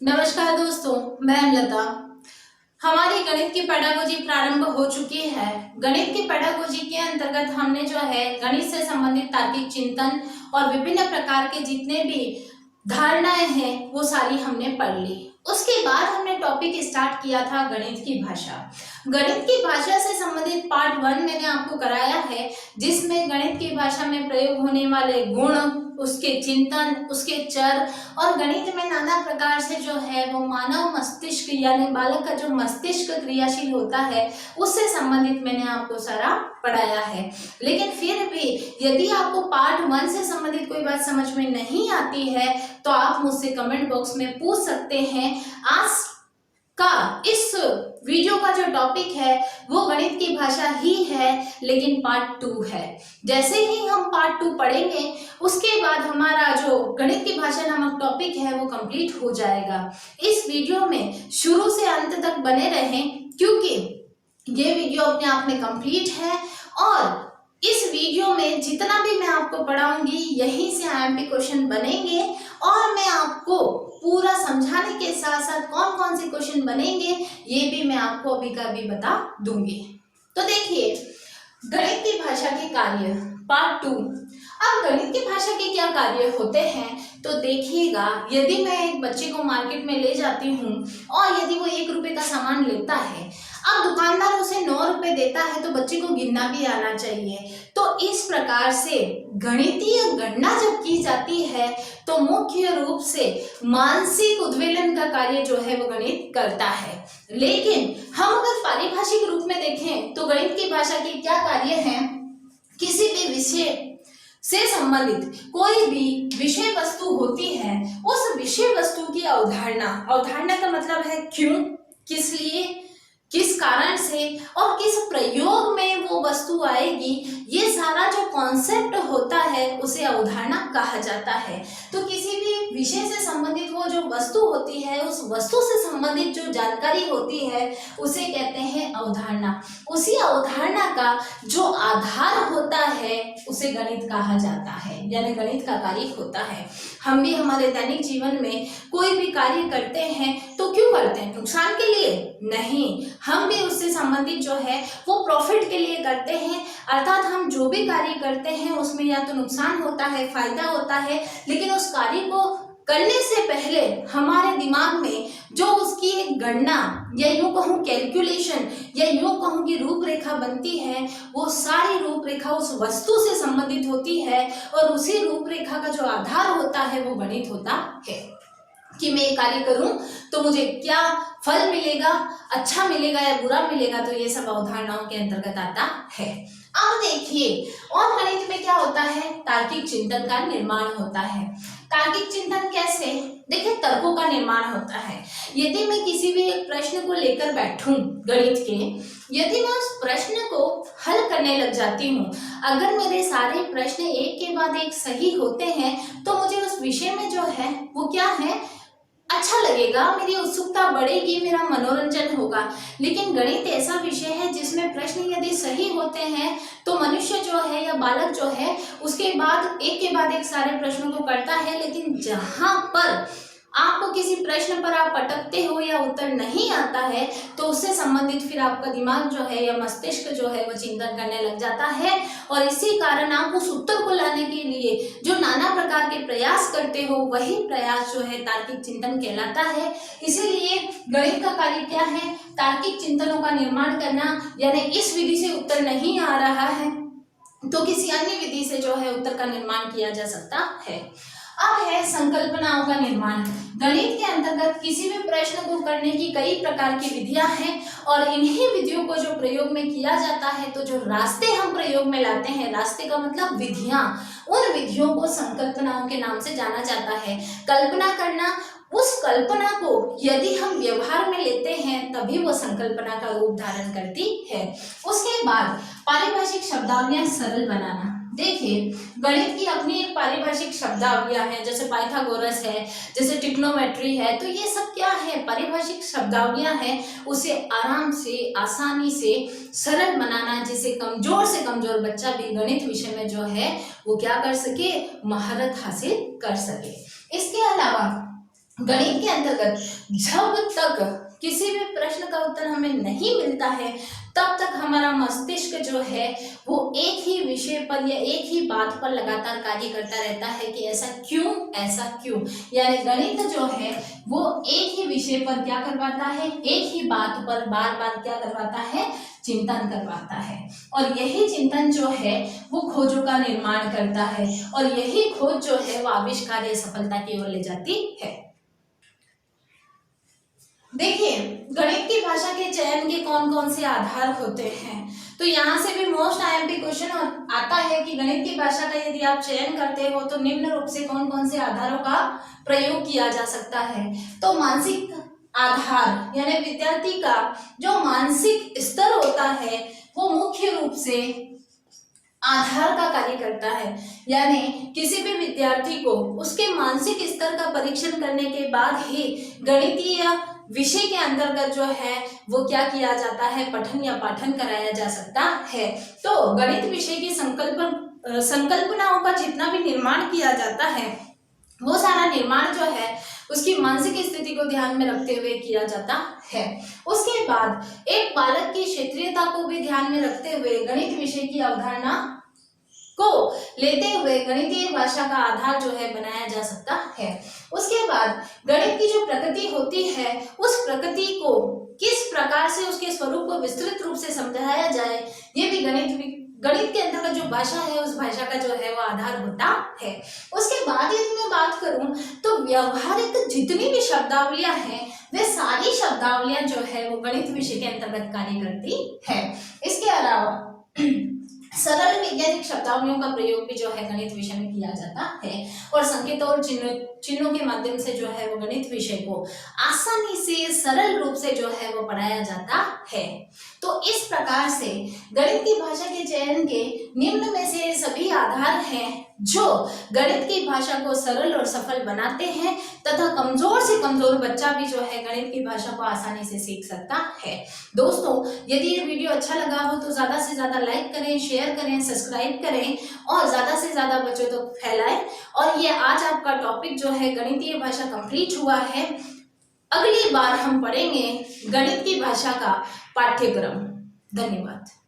नमस्कार दोस्तों, मैं लता। हमारी गणित की पेडागोजी प्रारंभ हो चुकी है। गणित की पेडागोजी के अंतर्गत हमने जो है गणित से संबंधित तार्किक चिंतन और विभिन्न प्रकार के जितने भी धारणाएं हैं वो सारी हमने पढ़ ली। उसके बाद हमने टॉपिक स्टार्ट किया था गणित की भाषा। गणित की भाषा से संबंधित पार्ट 1 मैंने आपको कराया है, जिसमें गणित की भाषा में प्रयोग होने वाले गुण, उसके चिंतन, उसके चर और गणित में नाना प्रकार से जो है वो मानव मस्तिष्क यानी बालक का जो मस्तिष्क क्रियाशील होता है उससे संबंधित मैंने आपको सारा पढ़ाया है। लेकिन फिर भी यदि आपको पार्ट 1 से संबंधित कोई बात समझ में नहीं आती है तो आप मुझसे कमेंट बॉक्स में पूछ सकते हैं। आज का इस वीडियो का जो टॉपिक है वो गणित की भाषा ही है, लेकिन पार्ट 2 है। जैसे ही हम पार्ट 2 पढ़ेंगे उसके बाद हमारा जो गणित की भाषा नामक टॉपिक है वो कंप्लीट हो जाएगा। इस वीडियो में शुरू से अंत तक बने रहें, क्योंकि ये वीडियो अपने आप में कंप्लीट है और इस वीडियो में जितना भी मैं आपको पढ़ाऊंगी यहीं से आईएमपी क्वेश्चन बनेंगे और मैं आपको पूरा समझाने के साथ साथ कौन कौन से क्वेश्चन बनेंगे ये भी मैं आपको अभी का अभी बता दूंगी। तो देखिए, गणित की भाषा के कार्य पार्ट 2। अब गणित की भाषा के क्या कार्य होते हैं तो देखिएगा, यदि मैं एक बच्चे को मार्केट में ले जाती हूँ और यदि वो 1 रुपए का सामान लेता है, अब दुकानदार उसे 9 रुपए देता है तो बच्चे को गिनना भी आना चाहिए। तो इस प्रकार से गणितीय गणना जब की जाती है तो मुख्य रूप से मानसिक उद्वेलन का कार्य जो है वो गणित करता है। लेकिन हम अगर पारिभाषिक रूप में देखें तो गणित की भाषा के क्या कार्य हैं? किसी भी विषय से संबंधित कोई भी विषय वस्तु होती है, उस विषय वस्तु की अवधारणा का मतलब है क्यों, किस लिए, किस कारण से और किस प्रयोग में वो वस्तु आएगी, ये सारा जो कॉन्सेप्ट होता है उसे अवधारणा कहा जाता है। तो किसी भी विषय से संबंधित वो जो वस्तु होती है, उस वस्तु से संबंधित जो जानकारी होती है उसे कहते हैं अवधारणा। उसी अवधारणा का जो आधार होता है उसे गणित कहा जाता है, यानी गणित का कार्य होता है। हम भी हमारे दैनिक जीवन में कोई भी कार्य करते हैं तो क्यों करते हैं? नुकसान के लिए नहीं, हम भी उससे संबंधित जो है वो प्रॉफिट के लिए करते हैं। अर्थात हम जो भी कार्य करते हैं उसमें या तो नुकसान होता है, फायदा होता है, लेकिन उस कार्य को करने से पहले हमारे दिमाग में जो उसकी एक गणना या यूं कहूँ कैलकुलेशन या यूं कहूँ कि रूपरेखा बनती है, वो सारी रूपरेखा उस वस्तु से संबंधित होती है और उसी रूपरेखा का जो आधार होता है वो गणित होता है कि मैं कार्य करूं तो मुझे क्या फल मिलेगा, अच्छा मिलेगा या बुरा मिलेगा। तो ये सब अवधारणाओं के अंतर्गत आता है। अब देखिए, और गणित में क्या होता है? तार्किक चिंतन का निर्माण होता है। तार्किक चिंतन कैसे? देखिए, तर्कों का निर्माण होता है। यदि मैं किसी भी एक प्रश्न को लेकर बैठूं गणित के, यदि मैं उस प्रश्न को हल करने लग जाती हूँ, अगर मेरे सारे प्रश्न एक के बाद एक सही होते हैं तो मुझे उस विषय में जो है वो क्या है, अच्छा लगेगा, मेरी उत्सुकता बढ़ेगी, मेरा मनोरंजन होगा। लेकिन गणित ऐसा विषय है जिसमें प्रश्न यदि सही होते हैं तो मनुष्य जो है या बालक जो है उसके बाद एक सारे प्रश्नों को करता है। लेकिन जहां पर आपको किसी प्रश्न पर आप अटकते हो या उत्तर नहीं आता है तो उससे संबंधित फिर आपका दिमाग जो है या मस्तिष्क जो है वो चिंतन करने लग जाता है और इसी कारण आप उस उत्तर को लाने के लिए जो नाना प्रकार के प्रयास करते हो वही प्रयास जो है तार्किक चिंतन कहलाता है। इसीलिए गणित का कार्य क्या है? तार्किक चिंतनों का निर्माण करना। यानी इस विधि से उत्तर नहीं आ रहा है तो किसी अन्य विधि से जो है उत्तर का निर्माण किया जा सकता है। अब है संकल्पनाओं का निर्माण। गणित के अंतर्गत किसी भी प्रश्न को करने की कई प्रकार की विधियां हैं और इन्हीं विधियों को जो प्रयोग में किया जाता है, तो जो रास्ते हम प्रयोग में लाते हैं, रास्ते का मतलब विधियां, उन विधियों को संकल्पनाओं के नाम से जाना जाता है। कल्पना करना, उस कल्पना को यदि हम व्यवहार में लेते हैं तभी वो संकल्पना का रूप धारण करती है। उसके बाद पारिभाषिक शब्दावलियां सरल बनाना। देखिए, गणित की अपनी एक पारिभाषिक शब्दावलियां हैं, जैसे पाइथागोरस है, जैसे ट्रिग्नोमेट्री है। तो ये सब क्या है? पारिभाषिक शब्दावलियां हैं। उसे आराम से, आसानी से सरल बनाना, जिसे कमजोर से कमजोर बच्चा भी गणित विषय में जो है वो क्या कर सके, महारत हासिल कर सके। इसके अलावा गणित के अंतर्गत जब तक किसी भी प्रश्न का उत्तर हमें नहीं मिलता है तब तक हमारा मस्तिष्क जो है वो एक ही विषय पर या एक ही बात पर लगातार कार्य करता रहता है कि ऐसा क्यों, ऐसा क्यों। यानी गणित जो है वो एक ही विषय पर क्या करवाता है, एक ही बात पर बार बार क्या करवाता है, चिंतन करवाता है। और यही चिंतन जो है वो खोजों का निर्माण करता है और यही खोज जो है वो आविष्कार या सफलता की ओर ले जाती है। देखिए, गणित की भाषा के चयन के कौन कौन से आधार होते हैं। तो यहाँ से भी मोस्ट आईएमपी क्वेश्चन आता है कि गणित की भाषा का यदि आप चयन करते हो तो निम्न रूप से कौन कौन से आधारों का प्रयोग किया जा सकता है। तो मानसिक आधार यानी विद्यार्थी का जो मानसिक स्तर होता है वो मुख्य रूप से आधार का कार्य करता है। यानी किसी भी विद्यार्थी को उसके मानसिक स्तर का परीक्षण करने के बाद ही गणितीय विषय के अंतर्गत जो है वो क्या किया जाता है, पठन या पाठन कराया जा सकता है। तो गणित विषय की संकल्पनाओं का जितना भी निर्माण किया जाता है वो सारा निर्माण जो है उसकी मानसिक स्थिति को ध्यान में रखते हुए किया जाता है। उसके बाद एक बालक की क्षेत्रीयता को भी ध्यान में रखते हुए गणित विषय की अवधारणा को लेते हुए गणितीय भाषा का आधार जो है बनाया जा सकता है। उसके बाद गणित की जो प्रकृति होती है उस प्रकृति को किस प्रकार से उसके स्वरूप को विस्तृत रूप से समझाया जाए, ये भी गणित के अंतर्गत जो भाषा है उस भाषा का जो है वो आधार होता है। उसके बाद यदि मैं बात करूं तो व्यवहारिक जितनी भी शब्दावलियां हैं वे सारी शब्दावलियां जो है वो गणित विषय के अंतर्गत कार्य करती है। इसके अलावा सरल वैज्ञानिक शब्दावलियों का प्रयोग भी जो है गणित विषय में किया जाता है और संकेतों और चिन्हों के माध्यम से जो है वो गणित विषय को आसानी से सरल रूप से जो है वो पढ़ाया जाता है। तो इस प्रकार से गणित की भाषा के चयन के निम्न में से सभी आधार हैं जो गणित की भाषा को सरल और सफल बनाते हैं तथा कमजोर से कमजोर बच्चा भी जो है गणित की भाषा को आसानी से सीख सकता है। दोस्तों, यदि ये वीडियो अच्छा लगा हो तो ज्यादा से ज्यादा लाइक करें, शेयर करें, सब्सक्राइब करें और ज्यादा से ज्यादा बच्चों तक फैलाएं। और ये आज आपका टॉपिक जो है गणितीय भाषा कंप्लीट हुआ है। अगली बार हम पढ़ेंगे गणित की भाषा का पाठ्यक्रम। धन्यवाद।